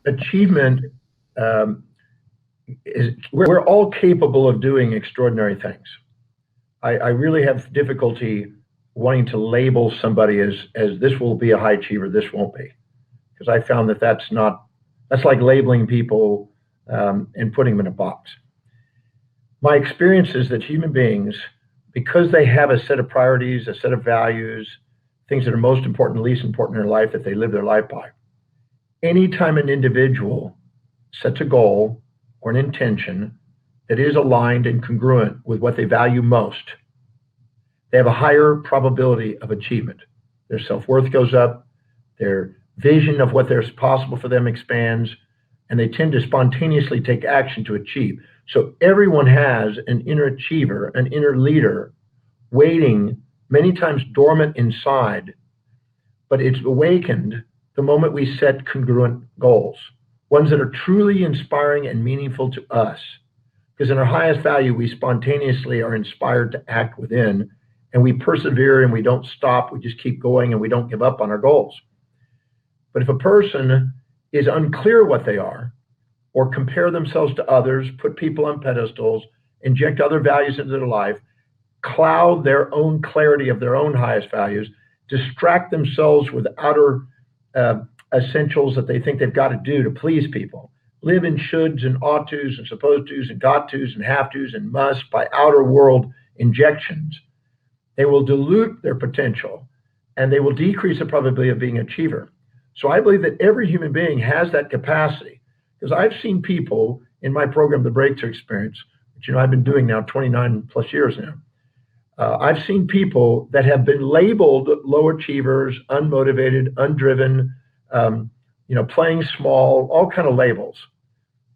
achievement we're all capable of doing extraordinary things. I really have difficulty wanting to label somebody as this will be a high achiever, this won't be, because I found that that's like labeling people and putting them in a box. My experience is that human beings, because they have a set of priorities, a set of values, things that are most important, least important in their life that they live their life by, anytime an individual sets a goal or an intention that is aligned and congruent with what they value most, they have a higher probability of achievement. Their self-worth goes up, their vision of what is possible for them expands, and they tend to spontaneously take action to achieve. So everyone has an inner achiever, an inner leader, waiting, many times dormant inside, but it's awakened the moment we set congruent goals, ones that are truly inspiring and meaningful to us. Because in our highest value, we spontaneously are inspired to act within, and we persevere and we don't stop, we just keep going and we don't give up on our goals. But if a person is unclear what they are, or compare themselves to others, put people on pedestals, inject other values into their life, cloud their own clarity of their own highest values, distract themselves with outer essentials that they think they've got to do to please people, live in shoulds and ought tos and supposed tos and got tos and have tos and must by outer world injections, they will dilute their potential and they will decrease the probability of being an achiever. So I believe that every human being has that capacity, because I've seen people in my program, The Breakthrough Experience, which I've been doing now 29 plus years now. I've seen people that have been labeled low achievers, unmotivated, undriven, playing small, all kind of labels.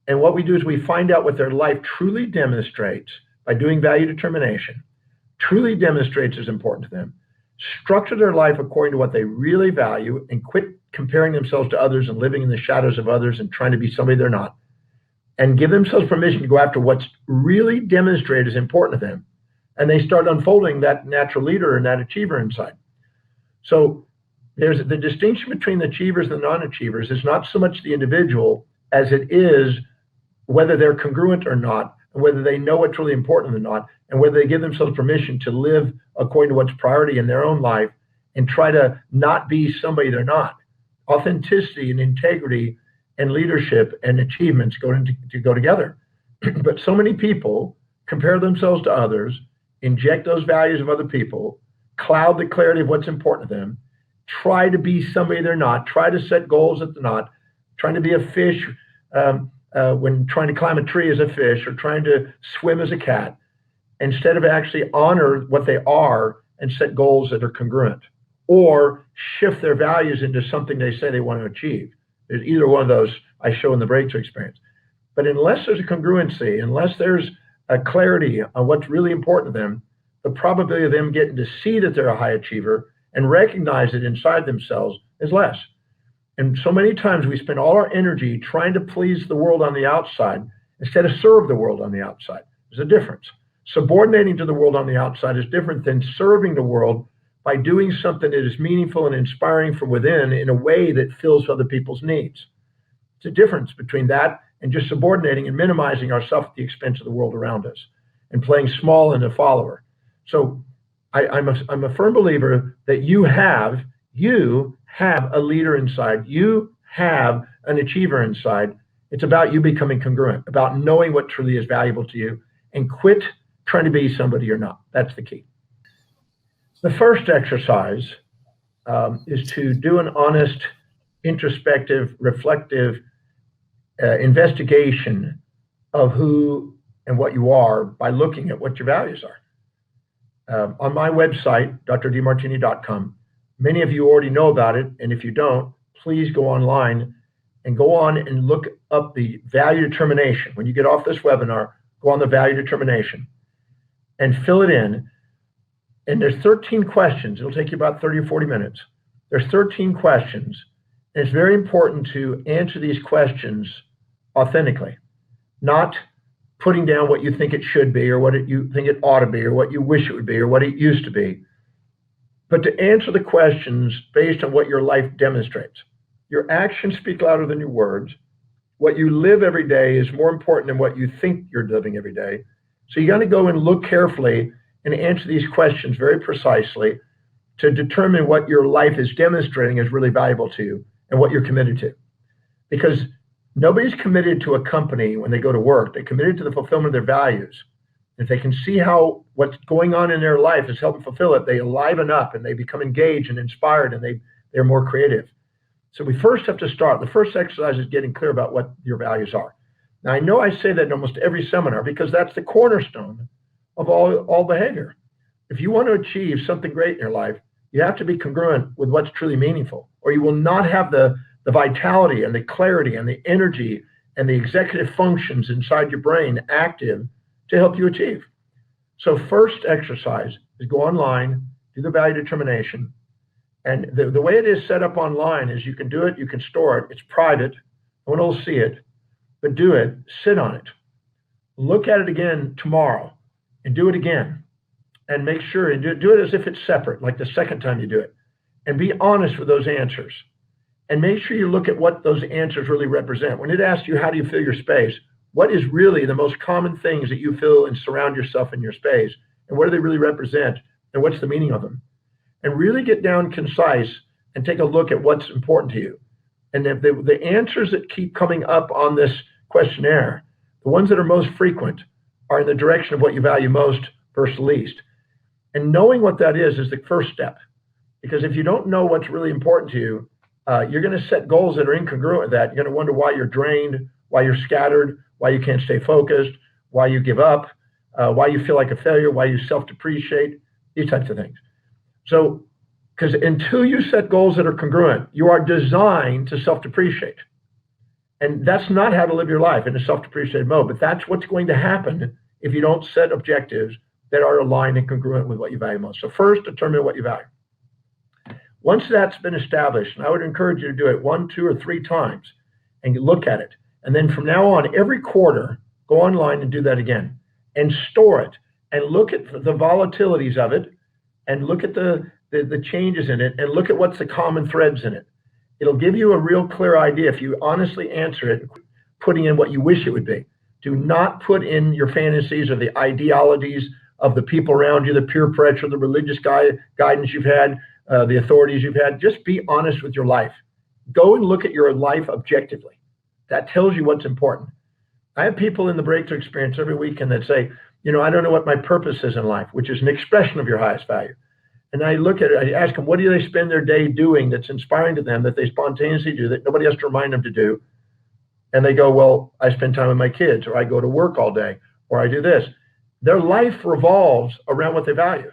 And what we do is we find out what their life truly demonstrates by doing value determination, truly demonstrates is important to them, structure their life according to what they really value, and quit comparing themselves to others and living in the shadows of others and trying to be somebody they're not, and give themselves permission to go after what's really demonstrated as important to them. And they start unfolding that natural leader and that achiever inside. So there's the distinction between the achievers and the non-achievers is not so much the individual as it is whether they're congruent or not, and whether they know what's really important or not, and whether they give themselves permission to live according to what's priority in their own life and try to not be somebody they're not. Authenticity and integrity and leadership and achievements go together. But so many people compare themselves to others, inject those values of other people, cloud the clarity of what's important to them, try to be somebody they're not, try to set goals that they're not, trying to be a fish when trying to climb a tree as a fish, or trying to swim as a cat, instead of actually honor what they are and set goals that are congruent, or shift their values into something they say they want to achieve. There's either one of those I show in the Breakthrough Experience. But unless there's a congruency, unless there's a clarity on what's really important to them, the probability of them getting to see that they're a high achiever and recognize it inside themselves is less. And so many times we spend all our energy trying to please the world on the outside instead of serve the world on the outside. There's a difference. Subordinating to the world on the outside is different than serving the world by doing something that is meaningful and inspiring from within in a way that fills other people's needs. It's a difference between that and just subordinating and minimizing ourselves at the expense of the world around us and playing small and a follower. So I'm a firm believer that you have a leader inside. You have an achiever inside. It's about you becoming congruent, about knowing what truly is valuable to you, and quit trying to be somebody you're not. That's the key. The first exercise is to do an honest, introspective, reflective investigation of who and what you are by looking at what your values are. On my website, drdemartini.com, many of you already know about it, and if you don't, please go online and go on and look up the value determination. When you get off this webinar, go on the value determination and fill it in. And there's 13 questions. It'll take you about 30 or 40 minutes. There's 13 questions, and it's very important to answer these questions authentically, not putting down what you think it should be, or what you think it ought to be, or what you wish it would be, or what it used to be, but to answer the questions based on what your life demonstrates. Your actions speak louder than your words. what you live every day is more important than what you think you're living every day. So you got to go and look carefully and answer these questions very precisely to determine what your life is demonstrating is really valuable to you and what you're committed to. Because nobody's committed to a company when they go to work. They're committed to the fulfillment of their values. If they can see how what's going on in their life is helping fulfill it, they liven up and they become engaged and inspired, and they're more creative. So we first have to start. The first exercise is getting clear about what your values are. Now, I know I say that in almost every seminar because that's the cornerstone of all behavior. If you want to achieve something great in your life, you have to be congruent with what's truly meaningful, or you will not have the vitality and the clarity and the energy and the executive functions inside your brain active to help you achieve. So first exercise is go online, do the value determination. And the way it is set up online is you can do it, you can store it, it's private, no one will see it, but do it, sit on it. Look at it again tomorrow and do it again. And make sure and do it as if it's separate, like the second time you do it. And be honest with those answers. And make sure you look at what those answers really represent. When it asks you, how do you fill your space? What is really the most common things that you fill and surround yourself in your space? And what do they really represent? And what's the meaning of them? And really get down concise and take a look at what's important to you. And if the answers that keep coming up on this questionnaire, the ones that are most frequent, are in the direction of what you value most versus least. And knowing what that is the first step. Because if you don't know what's really important to you, you're going to set goals that are incongruent with that. You're going to wonder why you're drained, why you're scattered, why you can't stay focused, why you give up, why you feel like a failure, why you self-depreciate, these types of things. So, because until you set goals that are congruent, you are designed to self-depreciate. And that's not how to live your life in a self-depreciated mode, but that's what's going to happen if you don't set objectives that are aligned and congruent with what you value most. So first, determine what you value. Once that's been established, and I would encourage you to do it 1, 2, or 3 times and look at it. And then from now on, every quarter, go online and do that again and store it and look at the volatilities of it and look at the changes in it and look at what's the common threads in it. It'll give you a real clear idea if you honestly answer it, putting in what you wish it would be. Do not put in your fantasies or the ideologies of the people around you, the peer pressure, the religious guidance you've had, the authorities you've had. Just be honest with your life. Go and look at your life objectively. That tells you what's important. I have people in the breakthrough experience every weekend that say, I don't know what my purpose is in life, which is an expression of your highest value. And I look at it, I ask them, what do they spend their day doing that's inspiring to them, that they spontaneously do, that nobody has to remind them to do? And they go, well, I spend time with my kids, or I go to work all day, or I do this. Their life revolves around what they value.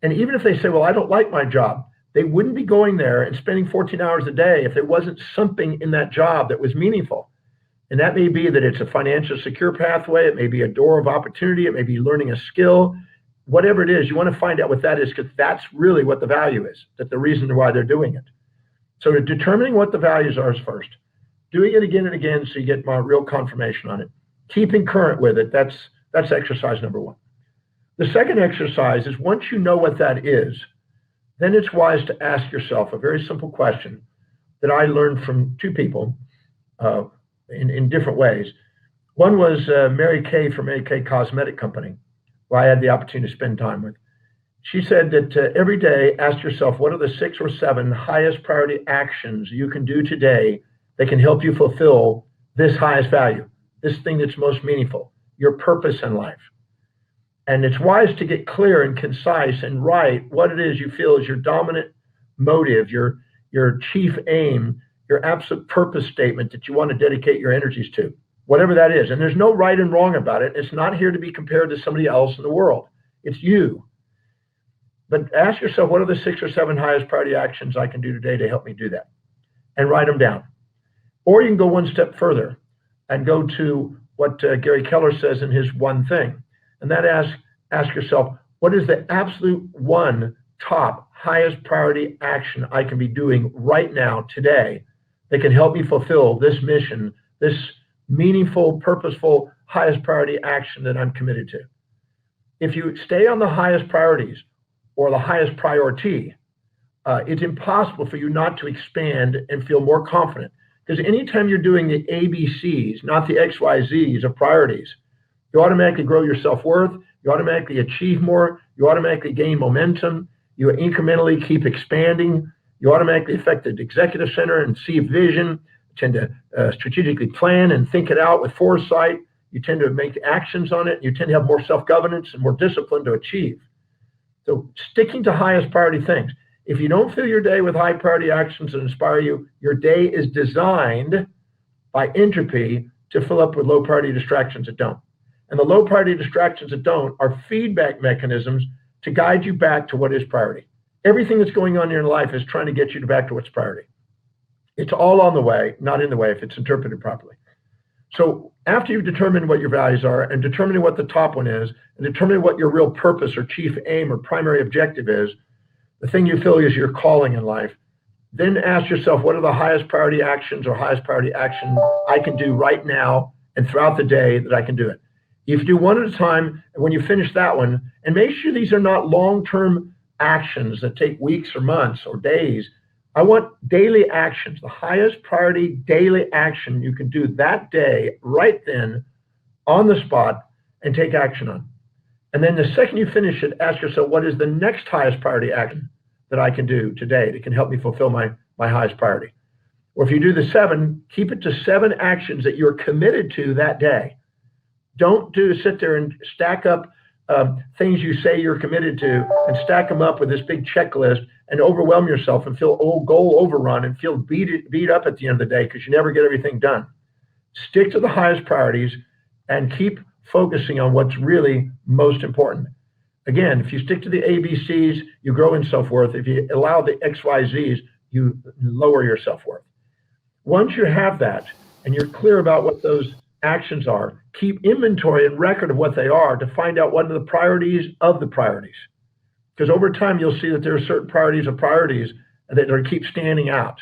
And even if they say, well, I don't like my job, they wouldn't be going there and spending 14 hours a day if there wasn't something in that job that was meaningful. And that may be that it's a financial secure pathway. It may be a door of opportunity. It may be learning a skill. Whatever it is, you want to find out what that is, because that's really what the value is, that's the reason why they're doing it. So determining what the values are is first. Doing it again and again so you get more real confirmation on it. Keeping current with it, that's exercise number 1. The second exercise is once you know what that is, then it's wise to ask yourself a very simple question that I learned from 2 people in different ways. One was Mary Kay from AK Cosmetic Company, who I had the opportunity to spend time with. She said that every day, ask yourself, what are the 6 or 7 highest priority actions you can do today that can help you fulfill this highest value, this thing that's most meaningful, your purpose in life. And it's wise to get clear and concise and write what it is you feel is your dominant motive, your chief aim, your absolute purpose statement that you want to dedicate your energies to, whatever that is. And there's no right and wrong about it. It's not here to be compared to somebody else in the world. It's you. But ask yourself, what are the 6 or 7 highest priority actions I can do today to help me do that? And write them down. Or you can go one step further and go to what Gary Keller says in his One Thing. And that ask yourself, what is the absolute one top highest priority action I can be doing right now, today, that can help me fulfill this mission, this meaningful, purposeful, highest priority action that I'm committed to? If you stay on the highest priorities or the highest priority, it's impossible for you not to expand and feel more confident. Because anytime you're doing the ABCs, not the XYZs of priorities, you automatically grow your self-worth, you automatically achieve more, you automatically gain momentum, you incrementally keep expanding, you automatically affect the executive center and see vision, tend to strategically plan and think it out with foresight, you tend to make actions on it, you tend to have more self-governance and more discipline to achieve. So sticking to highest priority things. If you don't fill your day with high priority actions that inspire you, your day is designed by entropy to fill up with low priority distractions that don't. And the low priority distractions that don't are feedback mechanisms to guide you back to what is priority. Everything that's going on in your life is trying to get you back to what's priority. It's all on the way, not in the way if it's interpreted properly. So after you've determined what your values are and determining what the top one is and determining what your real purpose or chief aim or primary objective is, the thing you feel is your calling in life, then ask yourself, what are the highest priority actions or highest priority action I can do right now and throughout the day that I can do it? You do one at a time, and when you finish that one, and make sure these are not long-term actions that take weeks or months or days. I want daily actions, the highest priority daily action you can do that day, right then, on the spot, and take action on. And then the second you finish it, ask yourself, what is the next highest priority action that I can do today that can help me fulfill my highest priority? Or if you do the 7, keep it to 7 actions that you're committed to that day. Don't sit there and stack up things you say you're committed to and stack them up with this big checklist and overwhelm yourself and feel goal overrun and feel beat up at the end of the day because you never get everything done. Stick to the highest priorities and keep focusing on what's really most important. Again, if you stick to the ABCs, you grow in self-worth. If you allow the XYZs, you lower your self-worth. Once you have that and you're clear about what those actions are, keep inventory and record of what they are to find out what are the priorities of the priorities. Because over time, you'll see that there are certain priorities of priorities that keep standing out.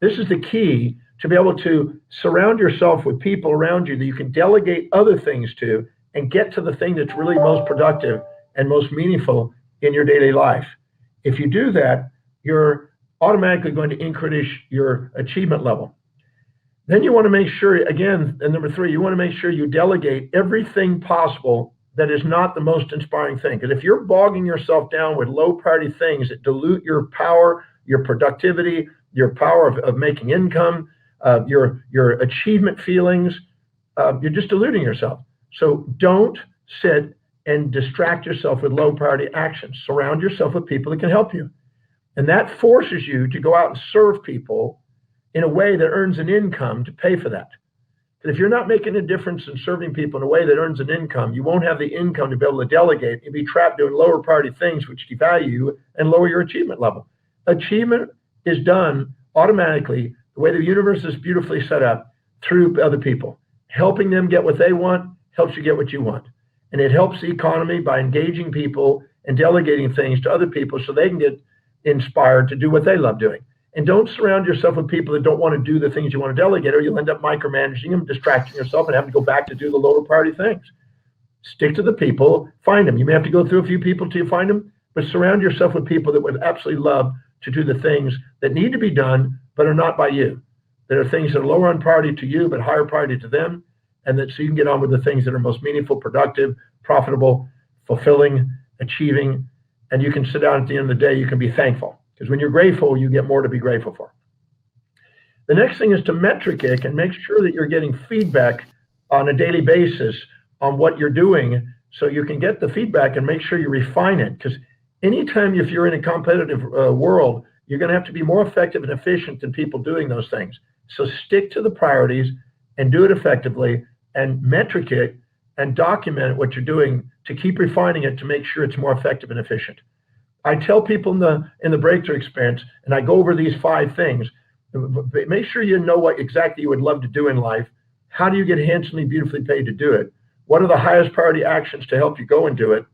This is the key to be able to surround yourself with people around you that you can delegate other things to and get to the thing that's really most productive and most meaningful in your daily life. If you do that, you're automatically going to increase your achievement level. Then you want to make sure, again, and number 3, you want to make sure you delegate everything possible that is not the most inspiring thing. Because if you're bogging yourself down with low priority things that dilute your power, your productivity, your power of making income, your achievement feelings, you're just diluting yourself. So don't sit and distract yourself with low priority actions. Surround yourself with people that can help you. And that forces you to go out and serve people in a way that earns an income to pay for that. But if you're not making a difference in serving people in a way that earns an income, you won't have the income to be able to delegate. You'll be trapped doing lower priority things which devalue you and lower your achievement level. Achievement is done automatically the way the universe is beautifully set up through other people. Helping them get what they want helps you get what you want. And it helps the economy by engaging people and delegating things to other people so they can get inspired to do what they love doing. And don't surround yourself with people that don't want to do the things you want to delegate, or you'll end up micromanaging them, distracting yourself, and having to go back to do the lower priority things. Stick to the people, find them. You may have to go through a few people till you find them, but surround yourself with people that would absolutely love to do the things that need to be done, but are not by you. There are things that are lower on priority to you, but higher priority to them, and that so you can get on with the things that are most meaningful, productive, profitable, fulfilling, achieving, and you can sit down at the end of the day, you can be thankful. Because when you're grateful, you get more to be grateful for. The next thing is to metric it and make sure that you're getting feedback on a daily basis on what you're doing so you can get the feedback and make sure you refine it. Because anytime if you're in a competitive world, you're going to have to be more effective and efficient than people doing those things. So stick to the priorities and do it effectively and metric it and document what you're doing to keep refining it to make sure it's more effective and efficient. I tell people in the breakthrough experience, and I go over these 5 things. Make sure you know what exactly you would love to do in life. How do you get handsomely, beautifully paid to do it? What are the highest priority actions to help you go and do it?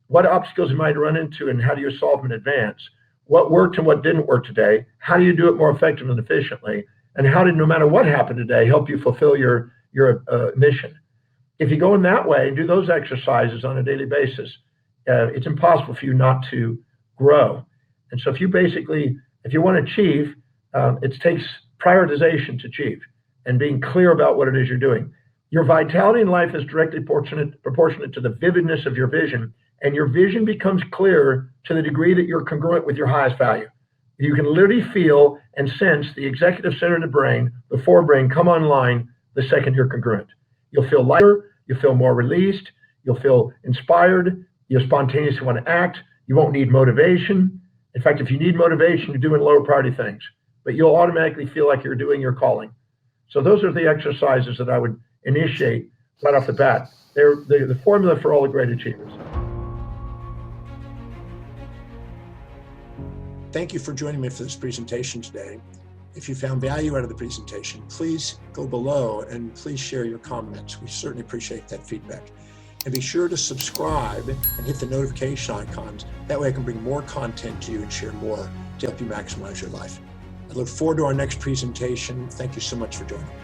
What obstacles you might run into, and how do you solve them in advance? What worked and what didn't work today? How do you do it more effectively and efficiently? And how did, no matter what happened today, help you fulfill your mission? If you go in that way and do those exercises on a daily basis, it's impossible for you not to grow. And so if you want to achieve, it takes prioritization to achieve and being clear about what it is you're doing. Your vitality in life is directly proportionate to the vividness of your vision, and your vision becomes clearer to the degree that you're congruent with your highest value. You can literally feel and sense the executive center of the brain, the forebrain, come online the second you're congruent. You'll feel lighter, you'll feel more released, you'll feel inspired, you'll spontaneously want to act, you won't need motivation. In fact, if you need motivation, you're doing lower priority things, but you'll automatically feel like you're doing your calling. So those are the exercises that I would initiate right off the bat. They're the formula for all the great achievers. Thank you for joining me for this presentation today. If you found value out of the presentation, please go below and please share your comments. We certainly appreciate that feedback. And be sure to subscribe and hit the notification icons. That way I can bring more content to you and share more to help you maximize your life. I look forward to our next presentation. Thank you so much for joining.